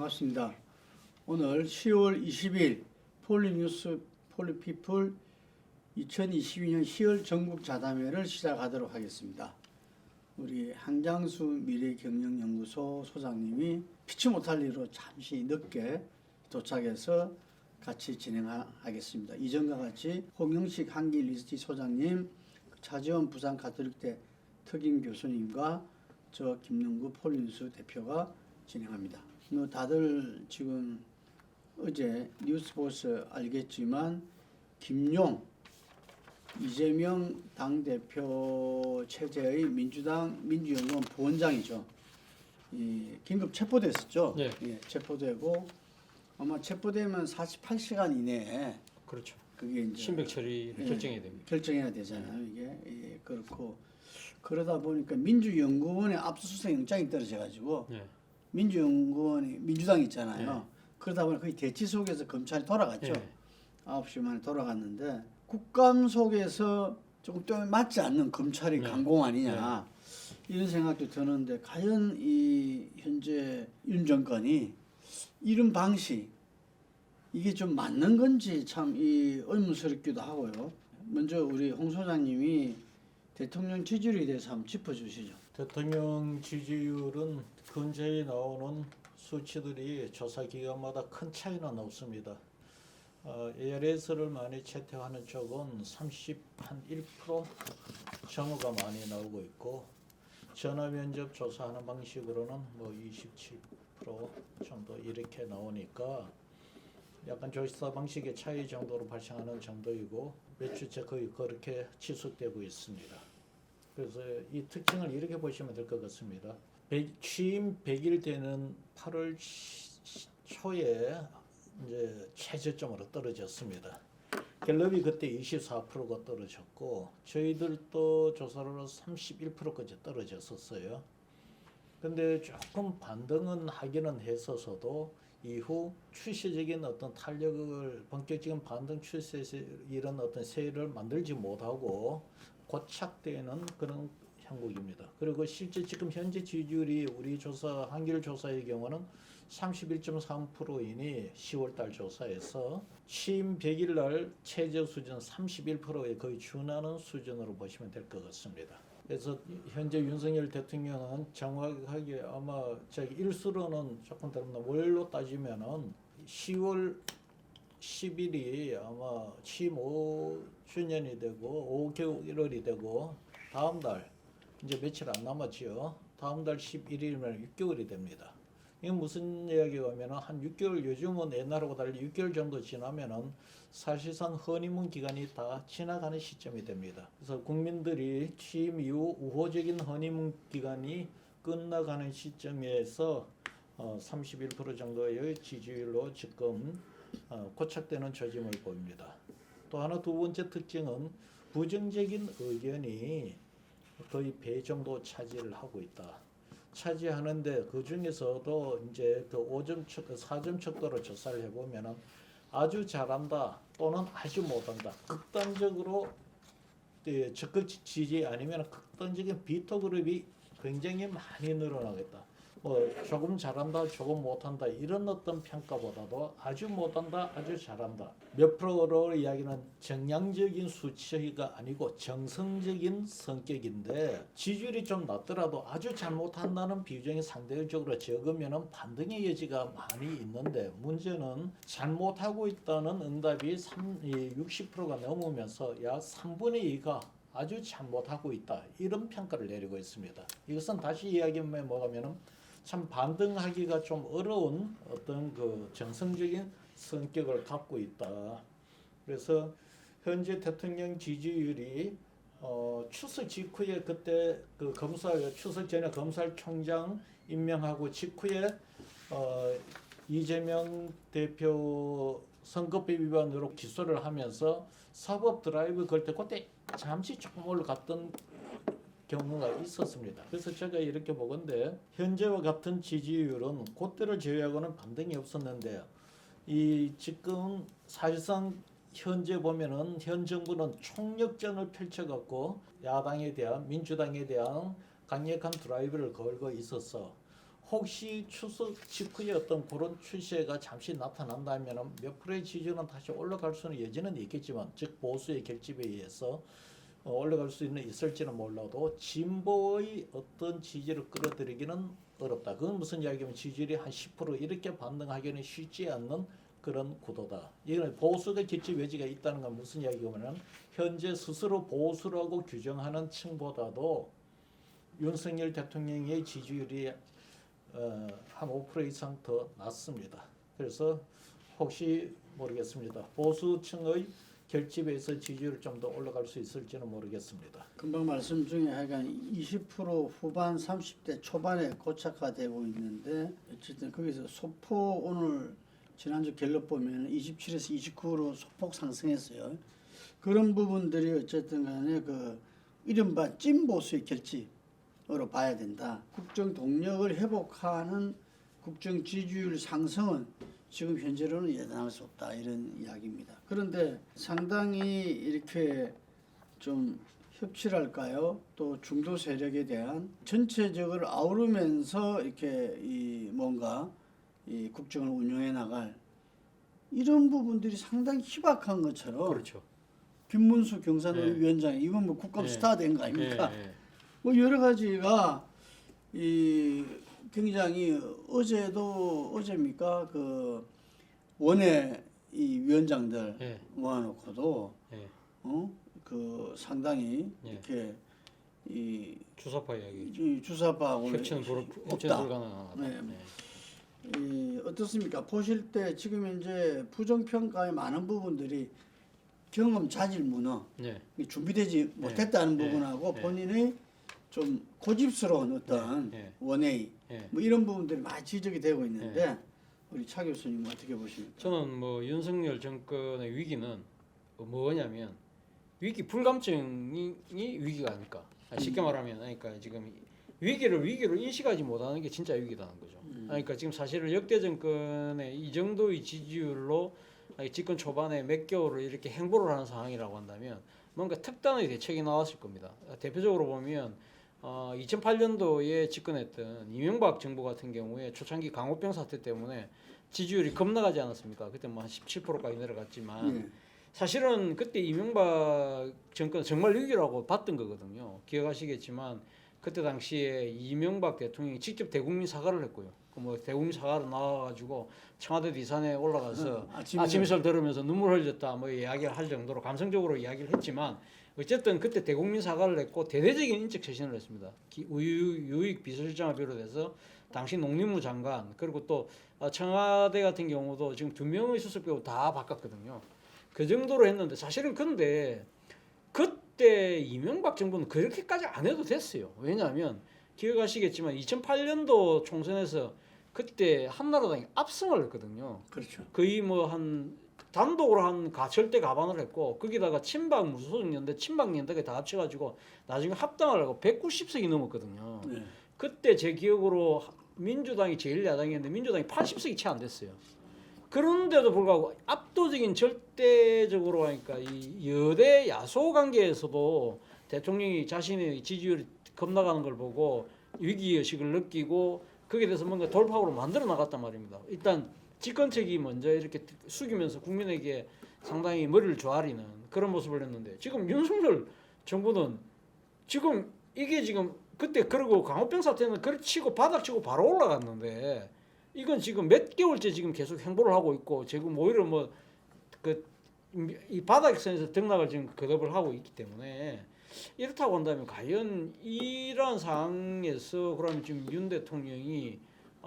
반갑습니다. 오늘 10월 20일 폴리뉴스 폴리피플 2022년 10월 전국 자담회를 시작하도록 하겠습니다. 우리 한장수 미래경영연구소 소장님이 피치 못할 일로 잠시 늦게 도착해서 같이 진행하겠습니다. 이전과 같이 홍영식 한길리스트 소장님, 차지원 부산 가톨릭대 특임 교수님과 저 김능구 폴리뉴스 대표가 진행합니다. 다들 지금 어제 뉴스보스 알겠지만 김용 이재명 당대표 체제의 민주당 민주연구원 부원장이죠. 긴급 체포됐었죠. 네. 예, 체포되고 아마 체포되면 48시간 이내에 그렇죠. 그게 이제 신병 처리를 예, 결정해야 됩니다. 결정해야 되잖아요. 이게 예, 그렇고 그러다 보니까 민주연구원의 압수수색 영장이 떨어져가지고 네. 민주연구원이 민주당 있잖아요. 네. 그러다 보니 거의 대치 속에서 검찰이 돌아갔죠. 네. 9시 만에 돌아갔는데 국감 속에서 조금 또 맞지 않는 검찰이 네. 강공 아니냐 이런 생각도 드는데 과연 이 현재 윤 정권이 이런 방식 이게 좀 맞는 건지 참 이 의문스럽기도 하고요. 먼저 우리 홍 소장님이 대통령 지지율에 대해서 한번 짚어주시죠. 대통령 지지율은 근처에 나오는 수치들이 조사 기간마다 큰 차이는 없습니다. ARS를 많이 채택하는 쪽은 30한1% 점유가 많이 나오고 있고 전화 면접 조사하는 방식으로는 뭐 27% 정도 이렇게 나오니까 약간 조사 방식의 차이 정도로 발생하는 정도이고 몇 주째 거의 그렇게 지속되고 있습니다. 그래서 이 특징을 이렇게 보시면 될 것 같습니다. 취임 100일 되는 8월 초에 이제 최저점으로 떨어졌습니다. 갤럽이 그때 24%가 떨어졌고 저희들도 조사로 31%까지 떨어졌었어요. 근데 조금 반등은 하기는 했었어도 이후 추세적인 어떤 탄력을 본격적인 반등 추세에서 이런 어떤 세를 만들지 못하고 고착되는 그런 형국입니다. 그리고 실제 지금 현재 지지율이 우리 조사 한길 조사의 경우는 31.3%이니 10월달 조사에서 취임 100일 날 최저 수준 31%에 거의 준하는 수준으로 보시면 될 것 같습니다. 그래서 현재 윤석열 대통령은 정확하게 아마 저기 일수로는 조금 다릅니다. 월로 따지면은 10월 10일이 아마 취임 5주년이 되고 5개월이 되고 다음 달 이제 며칠 안 남았지요. 다음 달 11일이면 6개월이 됩니다. 이게 무슨 이야기가 하면은 한 6개월 요즘은 옛날하고 달리 6개월 정도 지나면은 사실상 허니문 기간이 다 지나가는 시점이 됩니다. 그래서 국민들이 취임 이후 우호적인 허니문 기간이 끝나가는 시점에서 31% 정도의 지지율로 지금 고착되는 조짐을 보입니다. 또 하나 두 번째 특징은 부정적인 의견이 거의 배 정도 차지를 하고 있다. 차지하는데 그 중에서도 이제 그 5점 척, 4점 척도로 조사를 해보면은 아주 잘한다 또는 아주 못한다. 극단적으로 적극 지지 아니면 극단적인 비토 그룹이 굉장히 많이 늘어나겠다. 뭐 조금 잘한다, 조금 못한다 이런 어떤 평가보다도 아주 못한다, 아주 잘한다. 몇 프로로 이야기는 정량적인 수치가 아니고 정성적인 성격인데 지지율이 좀 낮더라도 아주 잘못한다는 비중이 상대적으로 적으면 반등의 여지가 많이 있는데 문제는 잘못하고 있다는 응답이 60%가 넘으면서 약 3분의 2가 아주 잘못하고 있다 이런 평가를 내리고 있습니다. 이것은 다시 이야기하면 뭐냐면은 참 반등하기가 좀 어려운 어떤 그 정성적인 성격을 갖고 있다. 그래서 현재 대통령 지지율이 추석 직후에 그때 그 추석 전에 검찰총장 임명하고 직후에 이재명 대표 선거법 위반으로 기소를 하면서 사법 드라이브 걸 때 그때 잠시 조금 올라갔던 경우가 있었습니다. 그래서 제가 이렇게 보건데 현재와 같은 지지율은 그때를 제외하고는 반등이 없었는데 이 지금 사실상 현재 보면은 현 정부는 총력전을 펼쳐갖고 야당에 대한 민주당에 대한 강력한 드라이브를 걸고 있어서 혹시 추석 직후에 어떤 그런 추세가 잠시 나타난다면 몇 프로의 지지율은 다시 올라갈 수는 여지는 있겠지만, 즉 보수의 결집에 의해서 올라갈 수 있을지는 몰라도 진보의 어떤 지지를 끌어들이기는 어렵다. 그건 무슨 이야기냐면 지지율이 한 10% 이렇게 반등하기는 쉽지 않는 그런 구도다. 이건 보수의 결집 여지가 있다는 건 무슨 이야기냐면 현재 스스로 보수라고 규정하는 층보다도 윤석열 대통령의 지지율이 한 5% 이상 더 낮습니다. 그래서 혹시 모르겠습니다. 보수층의 결집에서 지지율이 좀 더 올라갈 수 있을지는 모르겠습니다. 금방 말씀 중에 하여간 20% 후반 30대 초반에 고착화되고 있는데 어쨌든 거기서 소폭 오늘 지난주 갤럽 보면 27에서 29로 소폭 상승했어요. 그런 부분들이 어쨌든 간에 그 이른바 찐보수의 결집으로 봐야 된다. 국정 동력을 회복하는 국정 지지율 상승은 지금 현재로는 예단할 수 없다, 이런 이야기입니다. 그런데 상당히 이렇게 좀 협치랄까요? 또 중도 세력에 대한 전체적으로 아우르면서 이렇게 이 뭔가 이 국정을 운영해 나갈 이런 부분들이 상당히 희박한 것처럼, 그렇죠. 김문수 경산의 네. 위원장, 이건 뭐 국감 네. 스타 된 거 아닙니까? 네. 뭐 여러 가지가 이 굉장히 어제입니까? 그 원외 이 위원장들 네. 모아놓고도 네. 그 상당히 네. 이렇게 이 주사파 이야기. 주사파하고 협치는 없다. 불가능하다. 네. 네. 이 어떻습니까? 보실 때 지금 현재 부정평가의 많은 부분들이 경험 자질 무너, 네. 준비되지 못했다는 네. 부분하고 네. 본인의 좀 고집스러운 어떤 네. 원웨이 네. 뭐 이런 부분들이 많이 지적이 되고 있는데 우리 차 교수님 어떻게 보십니까? 저는 뭐 윤석열 정권의 위기는 뭐냐면 위기 불감증이 위기가 아닐까. 쉽게 말하면, 그러니까 지금 위기를 위기로 인식하지 못하는 게 진짜 위기라는 거죠. 그러니까 지금 사실은 역대 정권의 이 정도의 지지율로 집권 초반에 몇 개월을 이렇게 행보를 하는 상황이라고 한다면 뭔가 특단의 대책이 나왔을 겁니다. 대표적으로 보면 2008년도에 집권했던 이명박 정부 같은 경우에 초창기 강호병 사태 때문에 지지율이 겁나가지 않았습니까? 그때 뭐 한 17%까지 내려갔지만 사실은 그때 이명박 정권 정말 위기라고 봤던 거거든요. 기억하시겠지만 그때 당시에 이명박 대통령이 직접 대국민 사과를 했고요. 뭐 대국민 사과로 나와가지고 청와대 disan에 올라가서 아침이설 들으면서 눈물 흘렸다 뭐 이야기를 할 정도로 감성적으로 이야기를 했지만 어쨌든 그때 대국민 사과를 했고 대대적인 인적 쇄신을 했습니다. 유익 비서실장을 비롯해서 당시 농림부 장관 그리고 또 청와대 같은 경우도 지금 2명의 수석배우 다 바꿨거든요. 그 정도로 했는데 사실은 근데 그때 이명박 정부는 그렇게까지 안 해도 됐어요. 왜냐하면 기억하시겠지만 2008년도 총선에서 그때 한나라당이 압승을 했거든요. 그렇죠. 거의 뭐 한 단독으로 한 절대 가반을 했고 거기다가 친박 무소속연대 친박연대가 다 합쳐가지고 나중에 합당을 하고 190석이 넘었거든요. 네. 그때 제 기억으로 민주당이 제일 야당이었는데 민주당이 80석이 채 안 됐어요. 그런데도 불구하고 압도적인 절대적으로 하니까 이 여대 야소 관계에서도 대통령이 자신의 지지율이 겁나가는 걸 보고 위기의식을 느끼고 거기에 대해서 뭔가 돌파구를 만들어 나갔단 말입니다. 일단 집권책이 먼저 이렇게 숙이면서 국민에게 상당히 머리를 조아리는 그런 모습을 했는데 지금 윤석열 정부는 지금 이게 지금 그때 그러고 강호병 사태는 그치고 바닥치고 바로 올라갔는데 이건 지금 몇 개월째 지금 계속 행보를 하고 있고 지금 오히려 뭐 이 바닥선에서 등락을 지금 거듭을 하고 있기 때문에 이렇다고 한다면 과연 이러한 상황에서 그러면 지금 윤 대통령이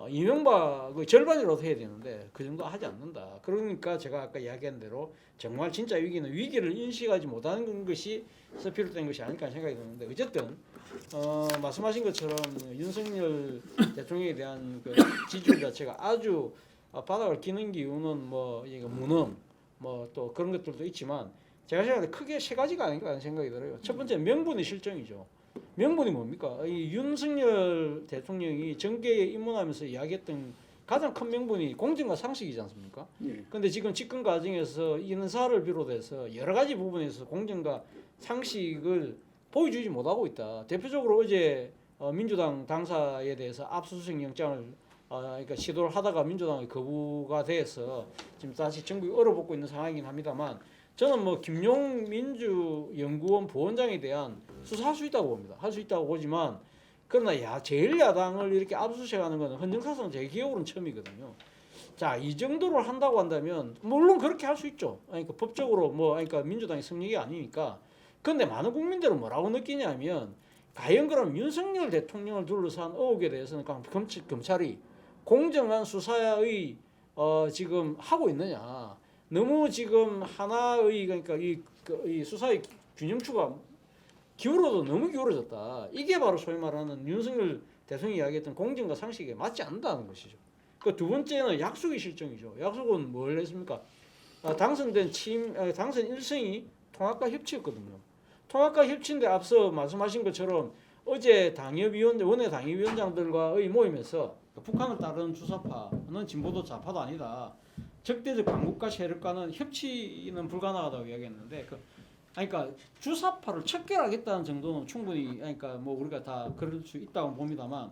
이명박의 절반이라도 해야 되는데 그 정도 하지 않는다. 그러니까 제가 아까 이야기한 대로 정말 진짜 위기는 위기를 인식하지 못하는 것이 비롯된 것이 아닐까 생각이 드는데 어쨌든 말씀하신 것처럼 윤석열 대통령에 대한 그 지지율 자체가 아주 바닥을 기는 이유는 뭐 이게 무능 뭐 또 그런 것들도 있지만 제가 생각할 때 크게 세 가지가 아닌가 하는 생각이 들어요. 첫 번째 명분의 실정이죠. 명분이 뭡니까? 이 윤석열 대통령이 정계에 입문하면서 이야기했던 가장 큰 명분이 공정과 상식이지 않습니까? 그런데 지금 집권 과정에서 인사를 비롯해서 여러 가지 부분에서 공정과 상식을 보여주지 못하고 있다. 대표적으로 어제 민주당 당사에 대해서 압수수색 영장을 그러니까 시도를 하다가 민주당의 거부가 돼서 지금 다시 정부에 얼어붙고 있는 상황이긴 합니다만 저는 뭐 김용 민주연구원 부원장에 대한 수사할 수 있다고 봅니다. 할 수 있다고 보지만 그러나 제1야당을 이렇게 압수수색하는 것은 헌정사상 제 기억으로는 처음이거든요. 자, 이 정도로 한다고 한다면 물론 그렇게 할 수 있죠. 그러니까 법적으로 그러니까 민주당이 승리가 아니니까. 그런데 많은 국민들은 뭐라고 느끼냐면 과연 그럼 윤석열 대통령을 둘러싼 의혹에 대해서는 검찰이 공정한 수사의 지금 하고 있느냐. 너무 지금 하나의 그러니까 이 수사의 균형추가 기울어도 너무 기울어졌다. 이게 바로 소위 말하는 윤석열 대통령이 이야기했던 공정과 상식에 맞지 않는다는 것이죠. 그 두 번째는 약속의 실정이죠. 약속은 뭘 했습니까? 당선된 당선 1승이 통합과 협치였거든요. 통합과 협치인데 앞서 말씀하신 것처럼 어제 원내 당협위원장들과의 모임에서 북한을 따르는 주사파는 진보도 좌파도 아니다. 적대적 반국가 세력과는 협치는 불가능하다고 이야기했는데 그러니까 주사파를 척결하겠다는 정도는 충분히 그러니까 뭐 우리가 다 그럴 수 있다고 봅니다만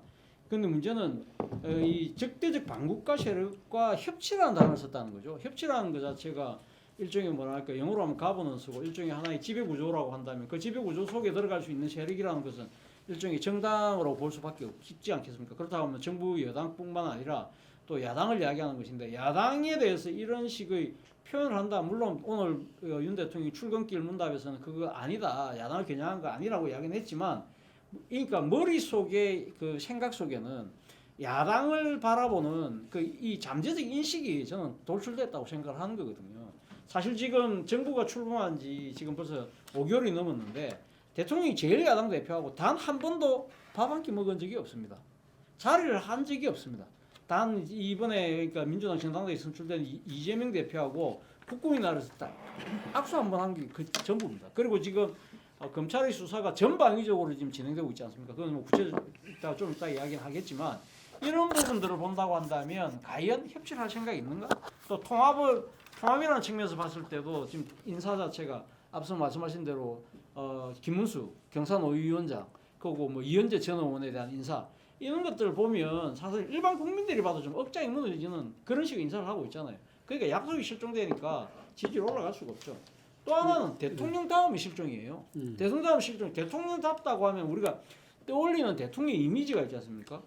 근데 문제는 이 적대적 반국가 세력과 협치라는 단어를 썼다는 거죠. 협치라는 것 자체가 일종의 뭐랄까 영어로 하면 가버넌스고 일종의 하나의 지배구조라고 한다면 그 지배구조 속에 들어갈 수 있는 세력이라는 것은 일종의 정당으로 볼 수밖에 없지 않겠습니까? 그렇다고 하면 정부 여당뿐만 아니라 또 야당을 이야기하는 것인데 야당에 대해서 이런 식의 표현을 한다. 물론 오늘 윤 대통령이 출근길 문답에서는 그거 아니다. 야당을 겨냥한 거 아니라고 이야기는 했지만 그러니까 머릿속에 그 생각 속에는 야당을 바라보는 그 이 잠재적 인식이 저는 돌출됐다고 생각을 하는 거거든요. 사실 지금 정부가 출범한 지 지금 벌써 5개월이 넘었는데 대통령이 제일 야당 대표하고 단 한 번도 밥 한 끼 먹은 적이 없습니다. 자리를 한 적이 없습니다. 단 이번에 그러니까 민주당 정당대에 선출된 이재명 대표하고 국군의 날에서 딱 악수 한 번 한 게 그 전부입니다. 그리고 지금 검찰의 수사가 전방위적으로 지금 진행되고 있지 않습니까? 그건 뭐 구체적으로 좀 이따 이야기는 하겠지만 이런 부분들을 본다고 한다면 과연 협치를 할 생각이 있는가? 또 통합이라는 측면에서 봤을 때도 지금 인사 자체가 앞서 말씀하신 대로 김문수 경산노위원장 그리고 뭐 이현재 전 의원에 대한 인사 이런 것들을 보면 사실 일반 국민들이 봐도 좀 억장이 무너지는 그런 식의 인사를 하고 있잖아요. 그러니까 약속이 실종되니까 지지율 올라갈 수가 없죠. 또 하나는 대통령 다음이 실종이에요. 대통령 다음 실종. 대통령답다고 하면 우리가 떠올리는 대통령 이미지가 있지 않습니까?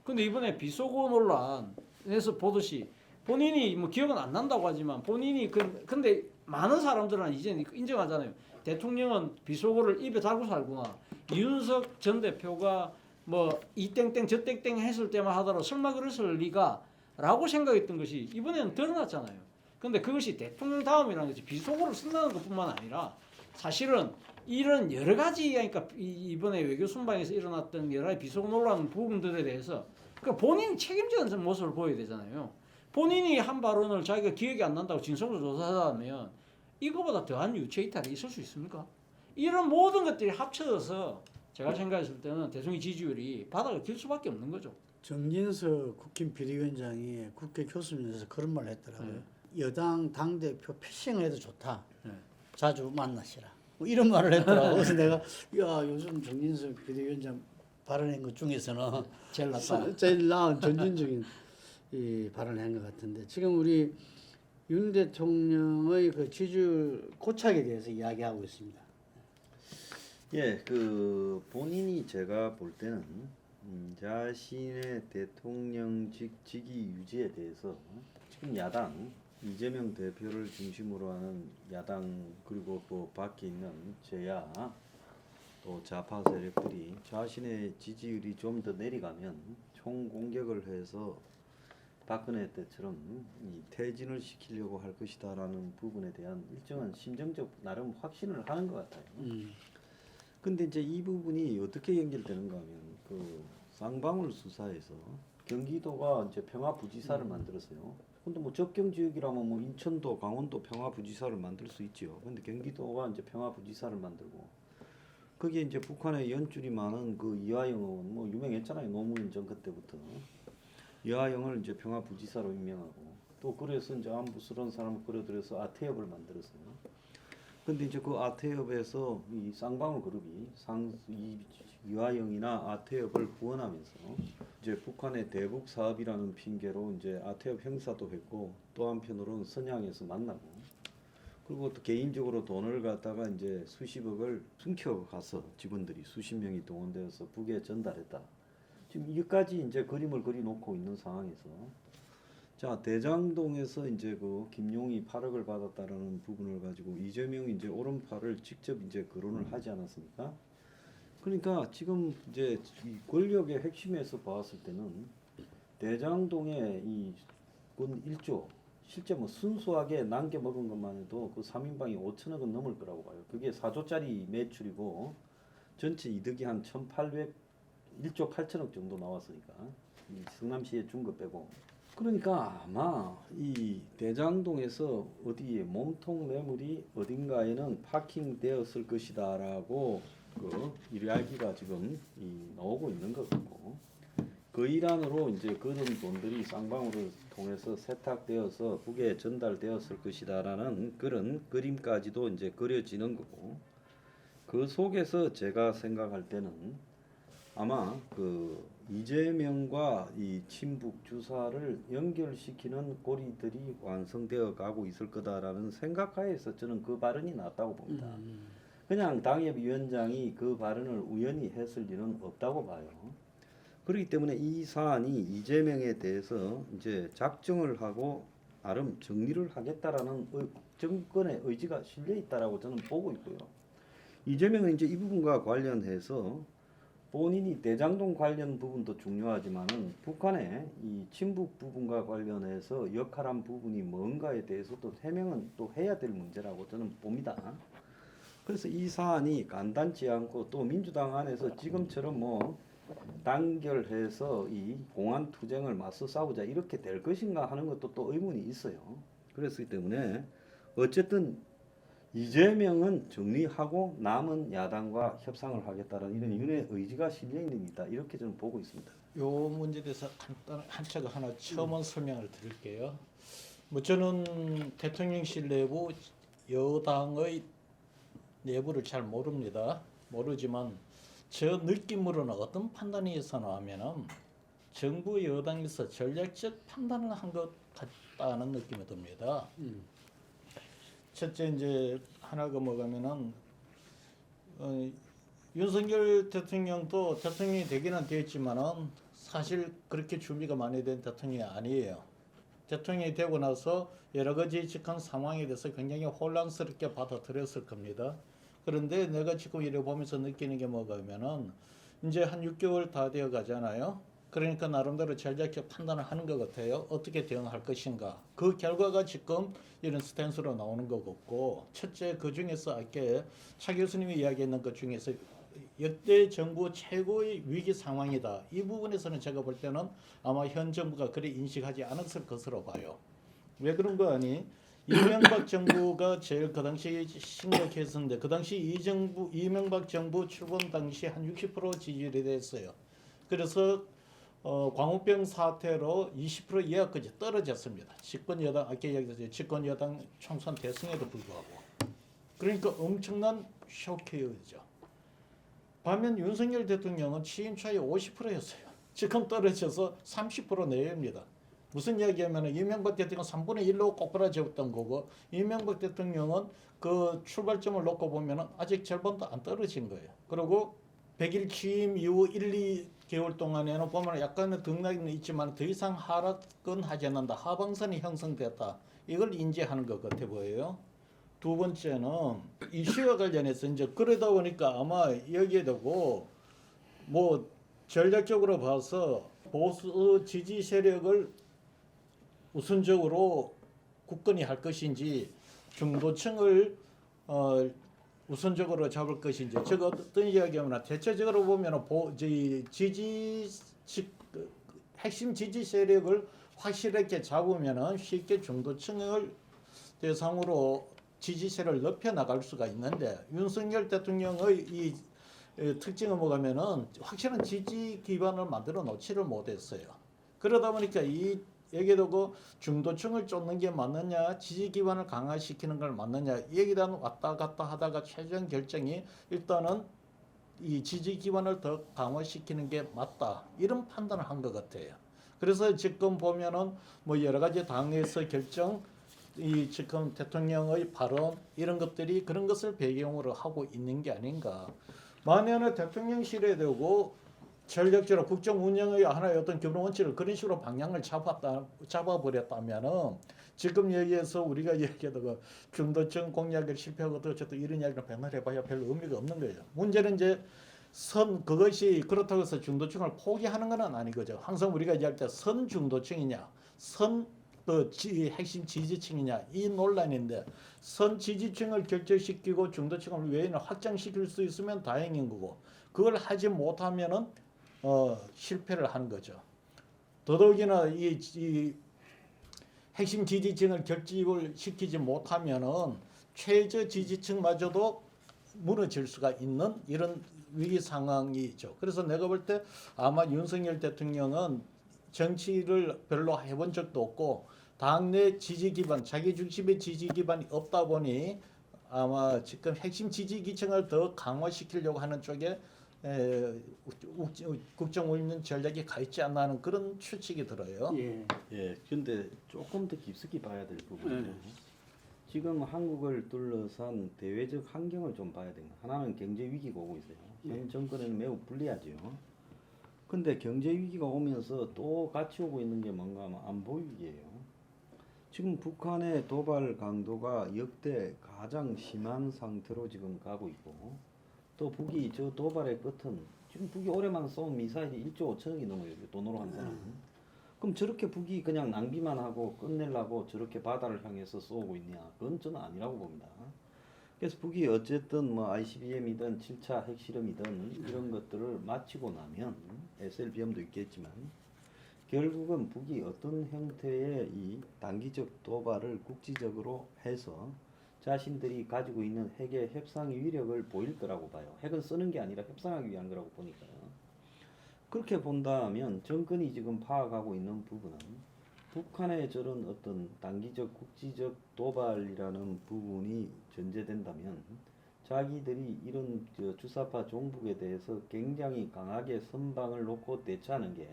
근데 이번에 비속어 논란에서 보듯이 본인이 뭐 기억은 안 난다고 하지만 본인이 근데 많은 사람들은 이제 인정하잖아요. 대통령은 비속어를 입에 달고 살구나. 이준석 전 대표가 뭐 이 땡땡 저 땡땡 했을 때만 하더라도 설마 그랬을 리가라고 생각했던 것이 이번에는 드러났잖아요. 근데 그것이 대통령 다음이라는 것이 비속어를 쓴다는 것뿐만 아니라 사실은 이런 여러 가지 그러니까 이번에 외교 순방에서 일어났던 여러 가지 비속어 논란 부분들에 대해서 그러니까 본인이 책임지는 모습을 보여야 되잖아요. 본인이 한 발언을 자기가 기억이 안 난다고 진속으로 조사하면 이거보다 더한 유체이탈이 있을 수 있습니까? 이런 모든 것들이 합쳐져서 제가 생각했을 때는 대통령 지지율이 바닥을 길 수밖에 없는 거죠. 정진석 국힘 비대위원장이 국회 교수면에서 그런 말을 했더라고요. 여당 당대표 패싱을 해도 좋다. 자주 만나시라. 뭐 이런 말을 했더라고요. 그래서 내가 야 요즘 정진석 비대위원장 발언한 것 중에서는 제일 낫다. 제일 나은 전진적인 이 발언을 한 것 같은데 지금 우리 윤 대통령의 그 지지율 고착에 대해서 이야기하고 있습니다. 예, 그 본인이 제가 볼 때는 자신의 대통령직 직위 유지에 대해서 지금 야당 이재명 대표를 중심으로 하는 야당 그리고 또 밖에 있는 제야 또 좌파 세력들이 자신의 지지율이 좀 더 내려가면 총 공격을 해서 박근혜 때처럼 이 퇴진을 시키려고 할 것이다라는 부분에 대한 일정한 심정적 나름 확신을 하는 것 같아요. 근데 이제 이 부분이 어떻게 연결되는가 하면 그 쌍방울 수사에서 경기도가 이제 평화부지사를 만들었어요. 근데 뭐 접경 지역이라면 뭐 인천도 강원도 평화부지사를 만들 수 있죠. 근데 경기도가 이제 평화부지사를 만들고 거기에 이제 북한의 연줄이 많은 그 이화영 의원 뭐 유명했잖아요. 노무현 정권 때부터 이화영을 이제 평화부지사로 임명하고 또 그래서 이제 안부스러운 사람을 끌어들여서 아태엽을 만들었어요. 근데 이제 그 아태협에서 이 쌍방울 그룹이 이화영이나 아태협을 후원하면서 이제 북한의 대북 사업이라는 핑계로 이제 아태협 행사도 했고 또 한편으로는 선양에서 만나고 그리고 또 개인적으로 돈을 갖다가 이제 수십억을 숨겨 가서 직원들이 수십 명이 동원되어서 북에 전달했다. 지금 여기까지 이제 그림을 그려놓고 있는 상황에서 자 대장동에서 이제 그 김용이 8억을 받았다라는 부분을 가지고 이재명이 이제 오른팔을 직접 이제 거론을 하지 않았습니까? 그러니까 지금 이제 이 권력의 핵심에서 봤을 때는 대장동의 이군 1조 실제 뭐 순수하게 남겨 먹은 것만 해도 그 3인방이 5천억은 넘을 거라고 봐요. 그게 4조짜리 매출이고 전체 이득이 한 1조 8천억 정도 나왔으니까 이 성남시의 준 거 빼고 그러니까 아마 이 대장동에서 어디에 몸통 매물이 어딘가에는 파킹되었을 것이다라고 그 이야기가 지금 나오고 있는 것 같고 그 일환으로 이제 그런 돈들이 쌍방울을 통해서 세탁되어서 북에 전달되었을 것이다라는 그런 그림까지도 이제 그려지는 거고 그 속에서 제가 생각할 때는 아마 그 이재명과 이 친북 주사를 연결시키는 고리들이 완성되어 가고 있을 거다라는 생각하에서 저는 그 발언이 났다고 봅니다. 그냥 당협위원장이 그 발언을 우연히 했을 리는 없다고 봐요. 그렇기 때문에 이 사안이 이재명에 대해서 이제 작정을 하고 나름 정리를 하겠다라는 정권의 의지가 실려 있다라고 저는 보고 있고요. 이재명은 이제 이 부분과 관련해서 본인이 대장동 관련 부분도 중요하지만은 북한의 이 친북 부분과 관련해서 역할한 부분이 뭔가에 대해서도 해명은 또 해야 될 문제라고 저는 봅니다. 그래서 이 사안이 간단치 않고 또 민주당 안에서 지금처럼 뭐 단결해서 이 공안 투쟁을 맞서 싸우자 이렇게 될 것인가 하는 것도 또 의문이 있어요. 그렇기 때문에 어쨌든 이재명은 정리하고 남은 야당과 협상을 하겠다는 이런 윤의 의지가 실려 있는 이다 이렇게 저는 보고 있습니다. 요 문제에 대해서 간단 한차가 하나 첨언 설명을 드릴게요. 뭐 저는 대통령실 내부 여당의 내부를 잘 모릅니다. 모르지만 저 느낌으로는 어떤 판단이 있었냐면은 정부 여당에서 전략적 판단을 한 것 같다는 느낌이 듭니다. 첫째 이제 하나가 뭐냐면은 윤석열 대통령도 대통령이 되기는 됐지만은 사실 그렇게 준비가 많이 된 대통령이 아니에요. 대통령이 되고 나서 여러 가지 직한 상황에 대해서 굉장히 혼란스럽게 받아들였을 겁니다. 그런데 내가 지금 이래 보면서 느끼는 게 뭐냐면은 이제 한 6개월 다 되어 가잖아요. 그러니까 나름대로 전략적 판단을 하는 것 같아요. 어떻게 대응할 것인가. 그 결과가 지금 이런 스탠스로 나오는 것 같고 첫째 그 중에서 아까 차 교수님이 이야기했는 것 중에서 역대 정부 최고의 위기 상황이다. 이 부분에서는 제가 볼 때는 아마 현 정부가 그리 인식하지 않았을 것으로 봐요. 왜 그런 거 아니? 이명박 정부가 제일 그 당시 심각했었는데 그 당시 이명박 정부 출범 당시 한 60% 지지율이 됐어요. 그래서 광우병 사태로 20% 이하까지 떨어졌습니다. 집권 여당 아까 이야기했죠. 집권 여당 총선 대승에도 불구하고. 그러니까 엄청난 쇼크였죠. 반면 윤석열 대통령은 취임 초에 50%였어요. 지금 떨어져서 30% 내외입니다. 무슨 이야기하면 이명박 대통령 3분의 1로 꼬꾸라졌던 거고 이명박 대통령은 그 출발점을 놓고 보면 아직 절반도 안 떨어진 거예요. 그리고 100일 취임 이후 1-2개월 동안에는 보면 약간의 등락은 있지만 더 이상 하락은 하지 않는다. 하방선이 형성됐다. 이걸 인지하는 것 같아 보여요. 두 번째는 이슈와 관련해서 이제 그러다 보니까 아마 여기에 두고 뭐 전략적으로 봐서 보수 지지 세력을 우선적으로 굳건히 할 것인지 중도층을 우선적으로 잡을 것인지 제가 어떤 이야기하면 대체적으로 보면 핵심 지지 세력을 확실하게 잡으면 쉽게 중도층을 대상으로 지지세를 높여 나갈 수가 있는데 윤석열 대통령의 이 특징은 뭐냐면은 확실한 지지 기반을 만들어 놓지를 못했어요. 그러다 보니까 이 여기도 그 중도층을 쫓는 게 맞느냐, 지지 기반을 강화시키는 걸 맞느냐, 여기에 대한 왔다 갔다 하다가 최종 결정이 일단은 이 지지 기반을 더 강화시키는 게 맞다, 이런 판단을 한 것 같아요. 그래서 지금 보면은 뭐 여러 가지 당에서 결정, 이 지금 대통령의 발언 이런 것들이 그런 것을 배경으로 하고 있는 게 아닌가. 만약에 대통령실에 대고 전략적으로 국정 운영의 하나의 어떤 기본 원칙을 그런 식으로 방향을 잡아버렸다면은 지금 여기에서 우리가 얘기하던 그 중도층 공략을 실패하고도 어쨌든 이런 이야기를 백날 해봐야 별 의미가 없는 거예요. 문제는 이제 그것이 그렇다고 해서 중도층을 포기하는 건 아니거죠. 항상 우리가 이야기할 때 선 중도층이냐, 핵심 지지층이냐, 이 논란인데, 선 지지층을 결정시키고 중도층을 외에는 확장시킬 수 있으면 다행인 거고, 그걸 하지 못하면은 실패를 하는 거죠. 더더욱이나 이 핵심 지지층을 결집을 시키지 못하면은 최저 지지층마저도 무너질 수가 있는 이런 위기 상황이죠. 그래서 내가 볼 때 아마 윤석열 대통령은 정치를 별로 해본 적도 없고 당내 지지 기반, 자기 중심의 지지 기반이 없다 보니 아마 지금 핵심 지지 기층을 더 강화시키려고 하는 쪽에 국정 운영 전략이 가 있지 않나 하는 그런 추측이 들어요. 예. 예, 근데 조금 더 깊숙이 봐야 될 부분은 네. 지금 한국을 둘러싼 대외적 환경을 좀 봐야 됩니다. 하나는 경제 위기가 오고 있어요. 현 정권에는 매우 불리하죠. 근데 경제 위기가 오면서 또 같이 오고 있는 게 뭔가 하면 안보 위기예요. 지금 북한의 도발 강도가 역대 가장 심한 상태로 지금 가고 있고, 또 북이 저 도발의 끝은 지금 북이 올해만 쏜 미사일이 1조 5천억이 넘어요. 돈으로 한다면. 그럼 저렇게 북이 그냥 낭비만 하고 끝내려고 저렇게 바다를 향해서 쏘고 있냐? 그건 저는 아니라고 봅니다. 그래서 북이 어쨌든 뭐 ICBM이든 7차 핵실험이든 이런 것들을 마치고 나면 SLBM도 있겠지만 결국은 북이 어떤 형태의 이 단기적 도발을 국지적으로 해서 자신들이 가지고 있는 핵의 협상의 위력을 보일 거라고 봐요. 핵은 쓰는 게 아니라 협상하기 위한 거라고 보니까요. 그렇게 본다면 정권이 지금 파악하고 있는 부분은 북한의 저런 어떤 단기적 국지적 도발이라는 부분이 전제된다면 자기들이 이런 주사파 종북에 대해서 굉장히 강하게 선방을 놓고 대처하는 게,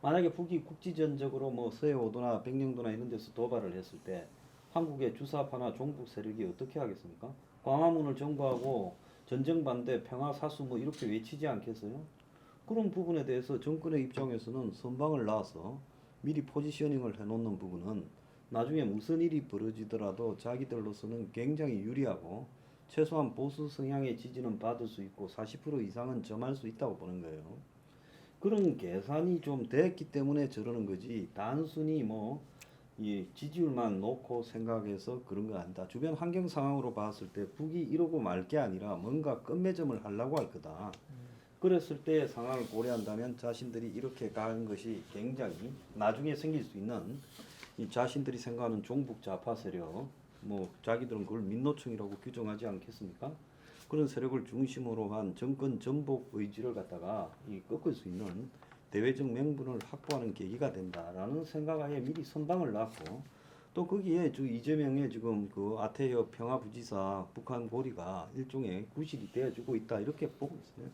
만약에 북이 국지전적으로 뭐 서해오도나 백령도나 이런 데서 도발을 했을 때 한국의 주사파나 종북 세력이 어떻게 하겠습니까? 광화문을 점거하고 전쟁 반대, 평화 사수 뭐 이렇게 외치지 않겠어요? 그런 부분에 대해서 정권의 입장에서는 선방을 놔서 미리 포지셔닝을 해놓는 부분은 나중에 무슨 일이 벌어지더라도 자기들로서는 굉장히 유리하고 최소한 보수 성향의 지지는 받을 수 있고 40% 이상은 점할 수 있다고 보는 거예요. 그런 계산이 좀 됐기 때문에 저러는 거지, 단순히 뭐 이 지지율만 놓고 생각해서 그런 거 아니다. 주변 환경 상황으로 봤을 때 북이 이러고 말 게 아니라 뭔가 끝맺음을 하려고 할 거다. 그랬을 때 상황을 고려한다면 자신들이 이렇게 가는 것이 굉장히 나중에 생길 수 있는 이 자신들이 생각하는 종북 좌파 세력, 뭐 자기들은 그걸 민노총이라고 규정하지 않겠습니까? 그런 세력을 중심으로 한 정권 전복 의지를 갖다가 이 꺾을 수 있는 대외적 명분을 확보하는 계기가 된다라는 생각하에 미리 선방을 놨고, 또 거기에 이재명의 지금 그 아태여 평화부지사 북한 고리가 일종의 구실이 되어주고 있다, 이렇게 보고 있어요.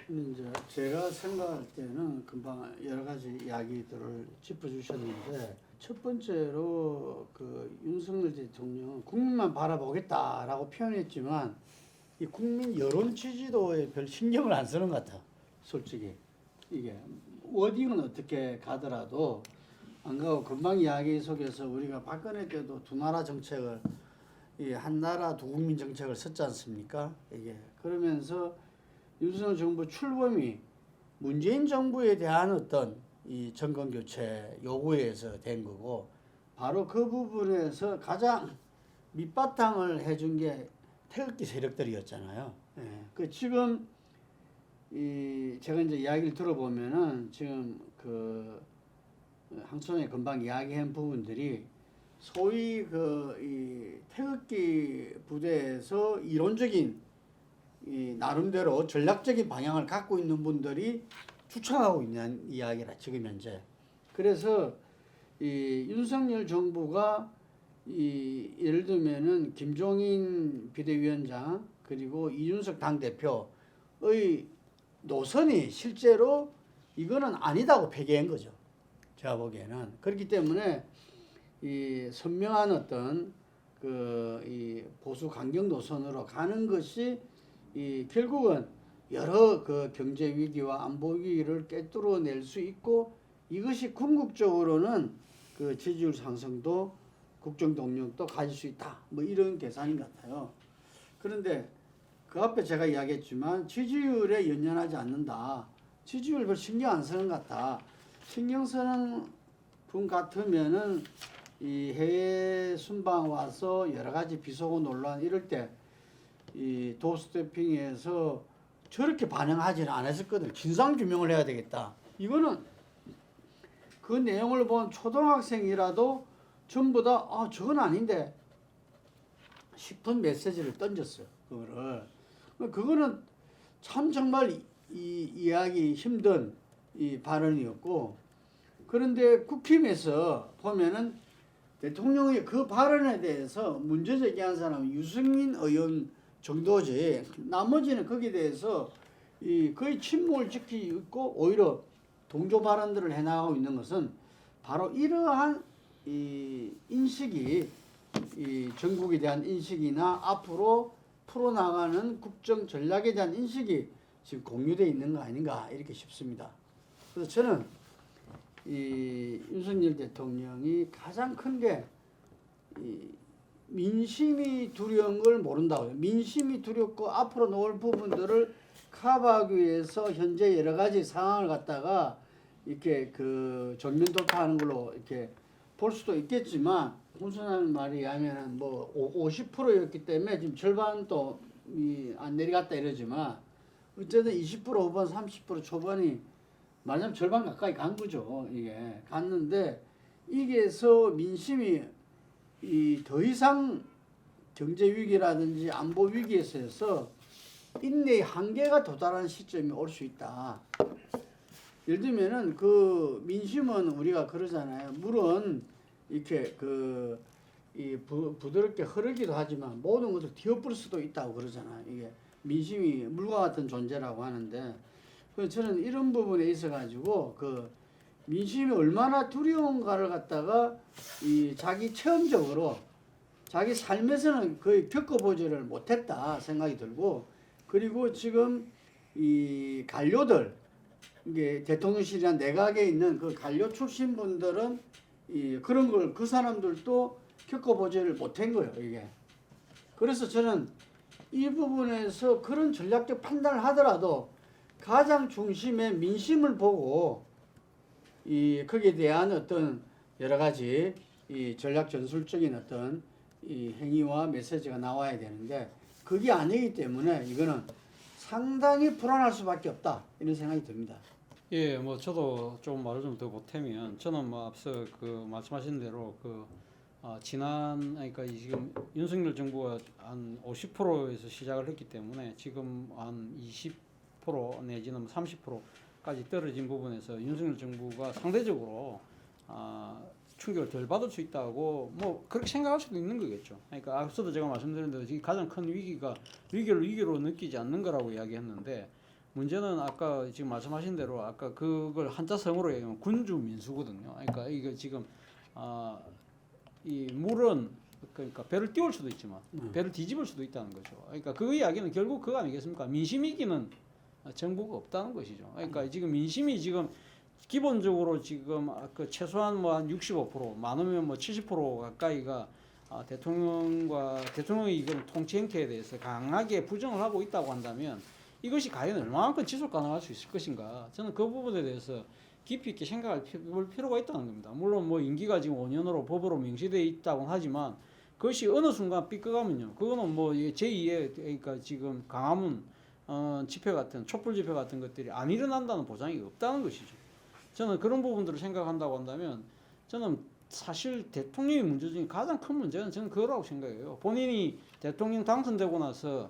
근데 이제 제가 생각할 때는 금방 여러 가지 이야기들을 짚어주셨는데, 첫 번째로 그 윤석열 대통령은 국민만 바라보겠다라고 표현했지만 이 국민 여론 지지도에 별 신경을 안 쓰는 것 같아. 솔직히 이게 워딩은 어떻게 가더라도 안 가고, 금방 이야기 속에서 우리가 박근혜 때도 두 나라 정책을, 이 한 나라 두 국민 정책을 썼지 않습니까? 이게 그러면서 윤석열 정부 출범이 문재인 정부에 대한 어떤 이 정권 교체 요구에서 된 거고, 바로 그 부분에서 가장 밑바탕을 해준 게 태극기 세력들이었잖아요. 예. 그 지금 이 제가 이제 이야기를 들어보면은 지금 그 항소연이 금방 이야기한 부분들이 소위 그 이 태극기 부대에서 이론적인 이 나름대로 전략적인 방향을 갖고 있는 분들이 추천하고 있는 이야기라 지금 현재. 그래서 이 윤석열 정부가 예를 들면은 김종인 비대위원장 그리고 이준석 당대표의 노선이 실제로 이거는 아니다고 폐기한 거죠. 제가 보기에는. 그렇기 때문에 이 선명한 어떤 이 보수 강경 노선으로 가는 것이 결국은 여러 그 경제 위기와 안보 위기를 꿰뚫어낼 수 있고 이것이 궁극적으로는 그 지지율 상승도 국정 동력도 가질 수 있다. 뭐 이런 계산인 것 같아요. 그런데 그 앞에 제가 이야기했지만 지지율에 연연하지 않는다. 지지율 별 신경 안 쓰는 것 같다. 신경 쓰는 분 같으면은 이 해외 순방 와서 여러 가지 비속어 논란 이럴 때 이 도스태핑에서 저렇게 반응하지는 않았었거든. 진상 규명을 해야 되겠다. 이거는 그 내용을 본 초등학생이라도 전부 다 저건 아닌데 싶은 메시지를 던졌어요. 그거는 참 정말 이해하기 힘든 이 발언이었고 그런데 국힘에서 보면은 대통령의 그 발언에 대해서 문제 제기한 사람은 유승민 의원 정도지 나머지는 거기에 대해서 거의 침묵을 지키고 있고 오히려 동조 발언들을 해나가고 있는 것은 바로 이러한 인식이 전국에 대한 인식이나 앞으로 풀어나가는 국정 전략에 대한 인식이 지금 공유되어 있는 거 아닌가 이렇게 싶습니다. 그래서 저는 윤석열 대통령이 가장 큰 게 민심이 두려운 걸 모른다고요. 민심이 두렵고 앞으로 놓을 부분들을 커버하기 위해서 현재 여러 가지 상황을 갖다가 이렇게 그 정면 돌파하는 걸로 이렇게 볼 수도 있겠지만 훈훈한 말이 하면은 뭐 50%였기 때문에 지금 절반도 안 내려갔다 이러지만 어쨌든 20% 후반 30% 초반이 말하자면 절반 가까이 간 거죠. 이게 갔는데 이게서 민심이 더 이상 경제 위기라든지 안보 위기에서 인내의 한계가 도달하는 시점이 올 수 있다. 예를 들면은 그 민심은 우리가 그러잖아요. 물은 이렇게 부드럽게 흐르기도 하지만 모든 것을 뒤엎을 수도 있다고 그러잖아요. 이게 민심이 물과 같은 존재라고 하는데 그래서 저는 이런 부분에 있어 가지고 그 민심이 얼마나 두려운가를 갖다가 자기 체험적으로 자기 삶에서는 거의 겪어보지를 못했다 생각이 들고 그리고 지금 이 관료들 이게 대통령실이나 내각에 있는 그 관료 출신 분들은 그런 걸 그 사람들도 겪어보지를 못한 거예요 이게. 그래서 저는 이 부분에서 그런 전략적 판단을 하더라도 가장 중심에 민심을 보고 거기에 대한 어떤 여러 가지 전략 전술적인 어떤 행위와 메시지가 나와야 되는데 그게 아니기 때문에 이거는 상당히 불안할 수밖에 없다 이런 생각이 듭니다. 예, 뭐 저도 좀 말을 좀 더 보태면 저는 뭐 앞서 그 말씀하신 대로 그러니까 지금 윤석열 정부가 한 50%에서 시작을 했기 때문에 지금 한 20% 내지는 30%까지 떨어진 부분에서 윤석열 정부가 상대적으로 충격을 덜 받을 수 있다고 뭐 그렇게 생각할 수도 있는 거겠죠. 그러니까 앞서도 제가 말씀드린 대로 지금 가장 큰 위기로 느끼지 않는 거라고 이야기했는데 문제는 아까 지금 말씀하신 대로 아까 그걸 한자성어로 얘기하면 군주민수거든요. 그러니까 이거 지금 이 물은 그러니까 배를 띄울 수도 있지만 배를 뒤집을 수도 있다는 거죠. 그러니까 그 이야기는 결국 그거 아니겠습니까? 민심 이기는 정부가 없다는 것이죠. 그러니까 지금 민심이 지금 기본적으로 지금 그 최소한 뭐 한 65% 많으면 뭐 70% 가까이가 대통령의 이건 통치 행태에 대해서 강하게 부정을 하고 있다고 한다면 이것이 과연 얼마만큼 지속 가능할 수 있을 것인가? 저는 그 부분에 대해서 깊이 있게 생각할 필요가 있다는 겁니다. 물론 뭐 임기가 지금 5년으로 법으로 명시되어 있다고 하지만 그것이 어느 순간 삐끗하면요. 그거는 뭐 제2의 그러니까 지금 강화문 집회 같은 촛불 집회 같은 것들이 안 일어난다는 보장이 없다는 것이죠. 저는 그런 부분들을 생각한다고 한다면 저는 사실 대통령의 문제 중에 가장 큰 문제는 저는 그거라고 생각해요. 본인이 대통령 당선되고 나서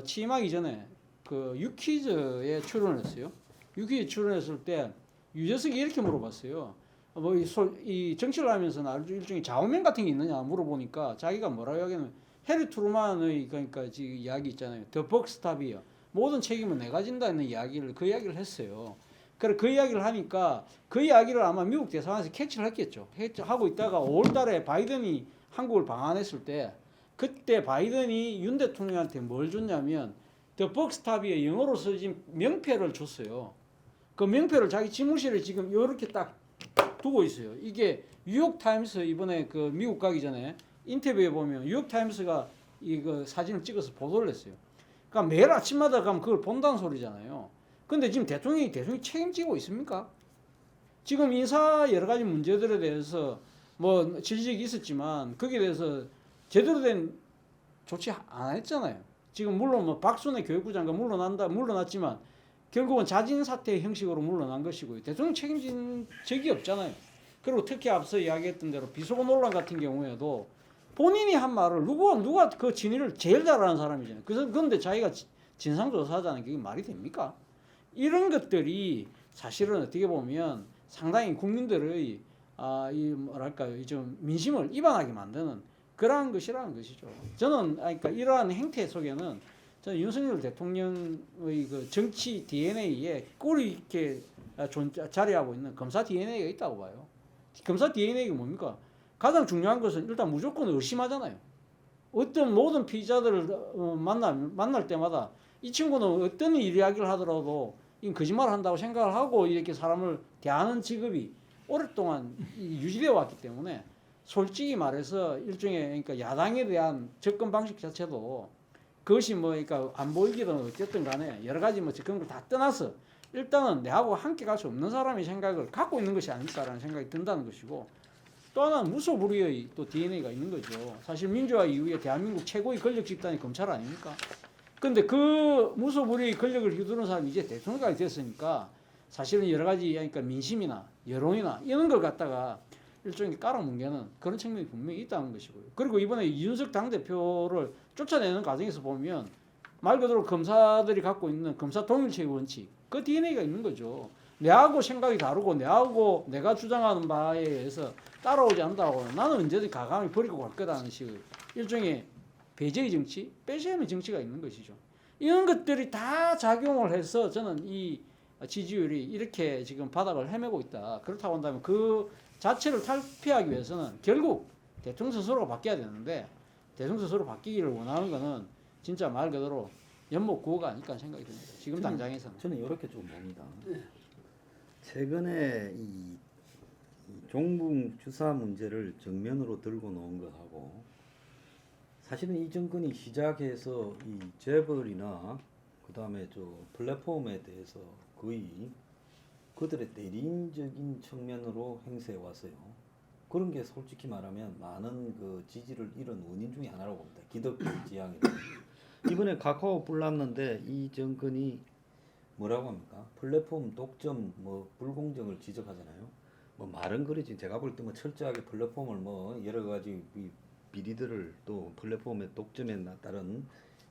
취임하기 전에 그 유퀴즈에 출연했어요. 유퀴즈 출연했을 때 유재석이 이렇게 물어봤어요. 이 정치를 하면서 아주 일종의 좌우명 같은 게 있느냐 물어보니까 자기가 뭐라고 이야기하면 해리 트루만의 그러니까 지금 이야기 있잖아요. 더 벅스탑이요. 모든 책임은 내가 진다는 이야기를 그 이야기를 했어요. 그래 그 이야기를 하니까 그 이야기를 아마 미국 대사관에서 캐치를 했겠죠. 하고 있다가 5월달에 바이든이 한국을 방한했을 때 그때 바이든이 윤 대통령한테 뭘 줬냐면 더 벅스탑이 영어로 써진 명패를 줬어요. 그 명패를 자기 집무실에 지금 이렇게 딱 두고 있어요. 이게 뉴욕 타임스 이번에 그 미국 가기 전에 인터뷰에 보면 뉴욕 타임스가 이거 사진을 찍어서 보도를 했어요. 그러니까 매일 아침마다 가면 그걸 본다는 소리잖아요. 근데 지금 대통령이 책임지고 있습니까? 지금 인사 여러 가지 문제들에 대해서 뭐 질책이 있었지만 거기에 대해서 제대로 된 조치 안 했잖아요. 지금 물론 뭐 박순애 교육부 장관 물러났지만 결국은 자진 사퇴 형식으로 물러난 것이고요. 대통령 책임진 적이 없잖아요. 그리고 특히 앞서 이야기했던 대로 비속어 논란 같은 경우에도 본인이 한 말을 누가 그 진위를 제일 잘 아는 사람이잖아요. 그런데 자기가 진상조사하자는 게 말이 됩니까? 이런 것들이 사실은 어떻게 보면 상당히 국민들의 이 뭐랄까요, 좀 민심을 이반하게 만드는 그러한 것이라는 것이죠. 저는 그러니까 이러한 행태 속에는 저는 윤석열 대통령의 그 정치 DNA에 꼴이 있게 자리하고 있는 검사 DNA가 있다고 봐요. 검사 DNA가 뭡니까? 가장 중요한 것은 일단 무조건 의심하잖아요. 어떤 모든 피의자들을 만날 때마다 이 친구는 어떤 이야기를 하더라도 이 거짓말을 한다고 생각을 하고 이렇게 사람을 대하는 직업이 오랫동안 유지되어 왔기 때문에 솔직히 말해서 일종의 그러니까 야당에 대한 접근 방식 자체도 그것이 뭐 그러니까 안 보이기든 어쨌든 간에 여러 가지 뭐 그런 걸 다 떠나서 일단은 내하고 함께 갈 수 없는 사람의 생각을 갖고 있는 것이 아닐까라는 생각이 든다는 것이고 또 하나는 무소불위의 또 DNA가 있는 거죠. 사실 민주화 이후에 대한민국 최고의 권력 집단이 검찰 아닙니까? 근데 그 무소불위의 권력을 휘두르는 사람이 이제 대통령까지 됐으니까 사실은 여러 가지 그러니까 민심이나 여론이나 이런 걸 갖다가 일종의 깔아뭉개는 그런 측면이 분명히 있다는 것이고요. 그리고 이번에 이준석 당대표를 쫓아내는 과정에서 보면 말 그대로 검사들이 갖고 있는 검사 동일체의 원칙 그 DNA가 있는 거죠. 내하고 생각이 다르고 내하고 내가 주장하는 바에 의해서 따라오지 않는다고 나는 언제든지 가감히 버리고 갈 거다는 식의 일종의 배제의 정치, 빼앗음의 정치가 있는 것이죠. 이런 것들이 다 작용을 해서 저는 이 지지율이 이렇게 지금 바닥을 헤매고 있다. 그렇다고 한다면 그 자체를 탈피하기 위해서는 결국 대통령 스스로가 바뀌어야 되는데 대통령 스스로 바뀌기를 원하는 것은 진짜 말 그대로 연목구호가 아닐까 생각이 듭니다. 지금 당장에서는. 저는 이렇게 좀 봅니다. 최근에 이 종북 주사 문제를 정면으로 들고 놓은 것하고 사실은 이 정권이 시작해서 이 재벌이나 그다음에 저 플랫폼에 대해서 거의 그들의 대리인적인 측면으로 행세해 왔어요. 그런 게 솔직히 말하면 많은 그 지지를 잃은 원인 중에 하나라고 봅니다. 기득권 지향이. 이번에 카카오 불났는데 이 정권이 뭐라고 합니까? 플랫폼 독점 뭐 불공정을 지적하잖아요. 뭐 말은 그러지 제가 볼 때 뭐 철저하게 플랫폼을 뭐 여러 가지 비리들을 또 플랫폼의 독점에 따른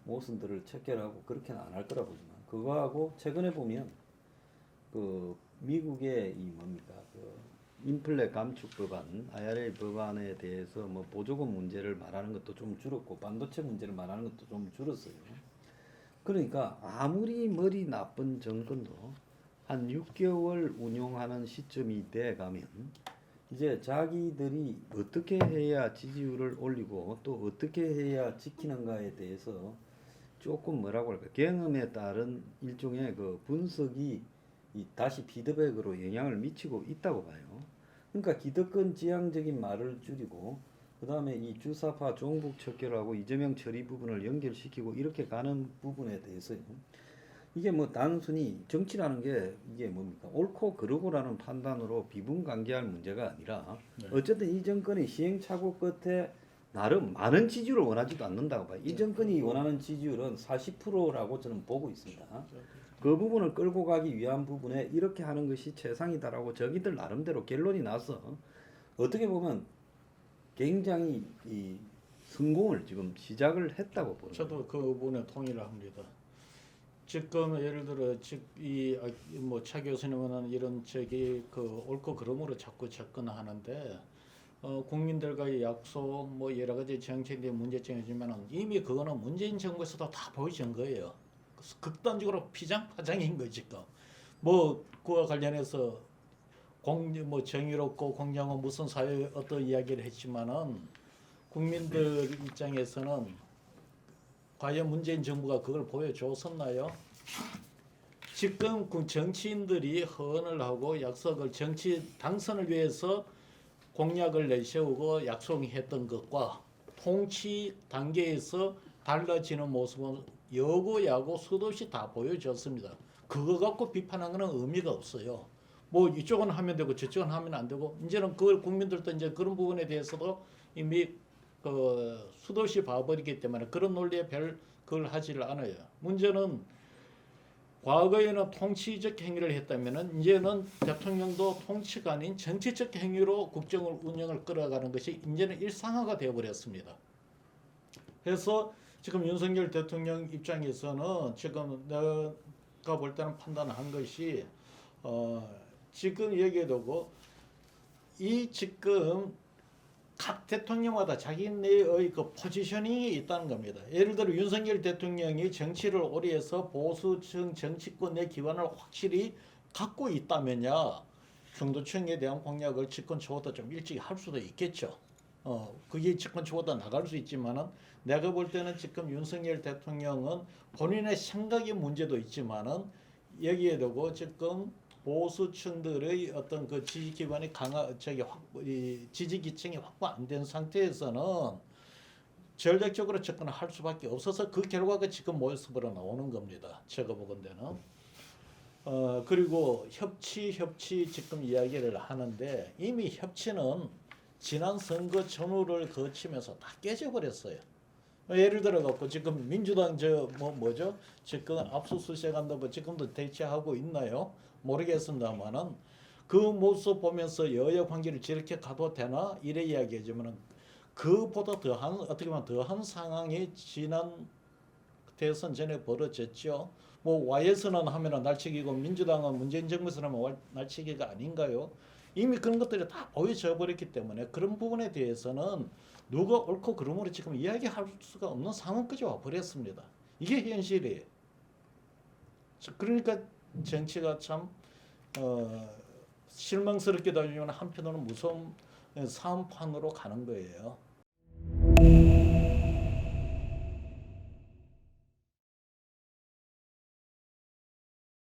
모순들을 체결하고 그렇게는 안 할 거라 보지만 그거하고 최근에 보면 그 미국의 이 뭡니까 그 인플레 감축 법안 IRA 법안에 대해서 뭐 보조금 문제를 말하는 것도 좀 줄었고 반도체 문제를 말하는 것도 좀 줄었어요. 그러니까 아무리 머리 나쁜 정권도 한 6개월 운용하는 시점이 돼 가면 이제 자기들이 어떻게 해야 지지율을 올리고 또 어떻게 해야 지키는가에 대해서 조금 뭐라고 할까 경험에 따른 일종의 그 분석이 다시 피드백으로 영향을 미치고 있다고 봐요. 그러니까 기득권 지향적인 말을 줄이고 그 다음에 이 주사파 종북 척결하고 이재명 처리 부분을 연결시키고 이렇게 가는 부분에 대해서요. 이게 뭐 단순히 정치라는 게 이게 뭡니까 옳고 그르고라는 판단으로 비분관계할 문제가 아니라 어쨌든 이 정권의 시행착오 끝에 나름 많은 지지율을 원하지도 않는다고 봐요. 이 정권이 원하는 지지율은 40%라고 저는 보고 있습니다. 그 부분을 끌고 가기 위한 부분에 이렇게 하는 것이 최상이다라고 저기들 나름대로 결론이 나서 어떻게 보면 굉장히 이 성공을 지금 시작을 했다고 보는 저도 그 부분에 동의를 합니다. 지금 예를 들어 이뭐 차 교수님은 이런 그 옳고 그름으로 자꾸 접근하는데 국민들과의 약속 뭐 여러 가지 정책의 문제점이지만은 이미 그거는 문재인 정부에서도 다 보여준 거예요. 극단적으로 피장파장인 거지 지금. 뭐 그와 관련해서 뭐 정의롭고 공정한 무슨 사회 어떤 이야기를 했지만은 국민들 입장에서는 과연 문재인 정부가 그걸 보여줬었나요? 지금 그 정치인들이 허언을 하고 약속을 정치 당선을 위해서 공약을 내세우고 약속했던 것과 통치 단계에서 달라지는 모습은 여고야고 수도 없이 다 보여줬습니다. 그거 갖고 비판하는 건 의미가 없어요. 뭐 이쪽은 하면 되고 저쪽은 하면 안 되고 이제는 그걸 국민들도 이제 그런 부분에 대해서도 이미 그 수도 없이 봐버리기 때문에 그런 논리에 별 그걸 하지를 않아요. 문제는 과거에는 통치적 행위를 했다면은 이제는 대통령도 통치가 아닌 정치적 행위로 국정을 운영을 끌어가는 것이 이제는 일상화가 되어버렸습니다. 그래서 지금 윤석열 대통령 입장에서는 지금 내가 볼 때는 판단한 것이 지금 얘기해두고 이 지금 각 대통령마다 자기네의 그 포지셔닝이 있다는 겁니다. 예를 들어 윤석열 대통령이 정치를 오래 해서 보수층 정치권의 기반을 확실히 갖고 있다면야 중도층에 대한 공약을 집권 초보다 좀 일찍 할 수도 있겠죠. 그게 집권 초보다 나갈 수 있지만은 내가 볼 때는 지금 윤석열 대통령은 본인의 생각의 문제도 있지만은 여기에 두고 지금 보수층들의 어떤 그 지지 기반이 지지 기층이 확보 안 된 상태에서는 전략적으로 접근을 할 수밖에 없어서 그 결과가 지금 모습으로 나오는 겁니다. 제가 보건대는. 그리고 협치 지금 이야기를 하는데 이미 협치는 지난 선거 전후를 거치면서 다 깨져버렸어요. 예를 들어 갖고 지금 민주당 뭐죠? 지금 압수수색 한다고 지금도 대치하고 있나요? 모르겠습니다만은 그 모습 보면서 여야 관계를 저렇게 가도 되나 이래 이야기하지만은 그보다 어떻게 보면 더한 상황이 지난 대선 전에 벌어졌죠. 뭐 Y에서는 하면은 날치기고 민주당은 문재인 정부에서는 하면 날치기가 아닌가요? 이미 그런 것들이 다 보여져 버렸기 때문에 그런 부분에 대해서는 누가 옳고 그름으로 지금 이야기할 수가 없는 상황까지 와버렸습니다. 이게 현실이에요. 그러니까 정치가 참 실망스럽게도 하지만 한편으로는 무서운 싸움판으로 가는 거예요.